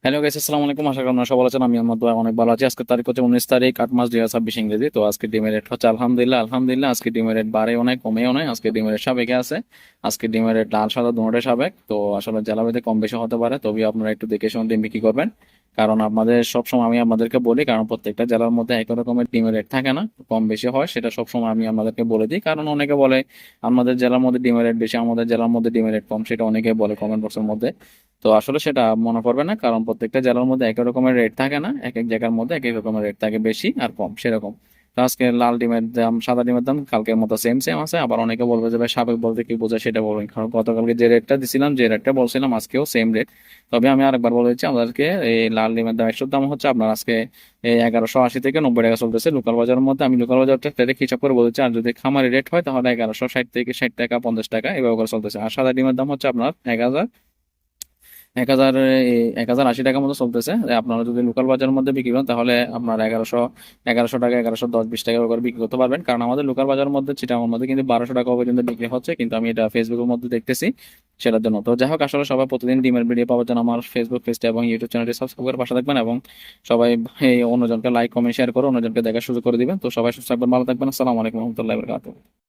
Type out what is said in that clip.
Hello guys, আসসালামু আলাইকুম। আশা করি আপনারা সবাই ভালো আছেন। আমি আমার দোয়া অনেক ভালো আছি। আজকে তারিখ হচ্ছে 19 তারিখ 8 মাস 2026 ইংরেজি। তো আজকে ডিমের রেট হচ্ছে আলহামদুলিল্লাহ আলহামদুলিল্লাহ। আজকে ডিমের রেট বাড়েও নাই কমেও নাই, আজকে ডিমের রেট সাবেকে আছে। আজকে ডিমের রেট লাল সাদা দুটোটাই সাবেক। তো আসলে জেলাভেদে কম বেশি হতে পারে, তবে আপনারা একটু দেখে শুনে ডিম বিক্রি করবেন। কারণ আপনাদের সবসময় আমি আপনাদেরকে বলি, কারণ প্রত্যেকটা জেলার মধ্যে একই রকমের ডিমের রেট থাকে না, কম বেশি হয়। সেটা সবসময় আমি আপনাদেরকে বলে দিই, কারণ অনেকে বলে আমাদের জেলার মধ্যে ডিমের রেট বেশি, আমাদের জেলার মধ্যে ডিমের রেট কম। সেটা অনেকে বলে কমেন্ট বক্সের মধ্যে। তো আসলে সেটা মনে করবে না, কারণ প্রত্যেকটা জেলার মধ্যে একই রকমের রেট থাকে না, এক এক জায়গার মধ্যে এক এক রকমের রেট থাকে, বেশি আর কম সেরকম। তো আজকে লাল ডিমের দাম সাদা ডিমের দাম কালকের মতো সেম সেম আছে। আবার অনেকে বলবে যে ভাই সাবেক বলতে কি বোঝায় সেটা বলবেন, কারণ গতকালকে যে রেটটা দিছিলাম, যে রেটটা বলছিলাম, আজকেও সেম রেট। তবে আমি আরেকবার বলে দিচ্ছি, আমাদেরকে এই লাল ডিমের দাম একশোর দাম হচ্ছে আপনার আজকে এই 1180 থেকে 90 টাকা চলতেছে লোকাল বাজারের মধ্যে। আমি লোকাল বাজারটা ডাইরেক্ট হিসাব করে বলছি, আর যদি খামারি রেট হয় তাহলে 1160 থেকে 60 টাকা 50 টাকা এভাবে করে চলতেছে। আর সাদা ডিমের দাম হচ্ছে আপনার 1000 1080 টাকার মতো চলতেছে। আপনারা যদি লোকাল বাজারের মধ্যে বিক্রি করেন তাহলে আপনার 1100 টাকা 1110 20 টাকা করে বিক্রি করতে পারবেন। কারণ আমাদের লোকাল বাজারের মধ্যে চিটাগাংয়ের মধ্যে কিন্তু 1200 টাকা পর্যন্ত বিক্রি হচ্ছে, কিন্তু আমি এটা ফেসবুকের মধ্যে দেখতেছি সেটার জন্য। তো যাই হোক, আসলে সবাই প্রতিদিন ডিমের ভিডিও পাওয়ার জন্য আমার ফেসবুক পেজটা এবং ইউটিউব চ্যানেলটি সাবস্ক্রাইব করে পাশে থাকবেন, এবং সবাই এই অন্যজনকে লাইক কমেন্ট শেয়ার করে অন্যজনকে দেখার সুযোগ করে দিবেন। তো সবাই সুস্থ থাকবেন, ভালো থাকবেন। আসসালামু আলাইকুম রহমতুল্লাহ বরকাতুহ।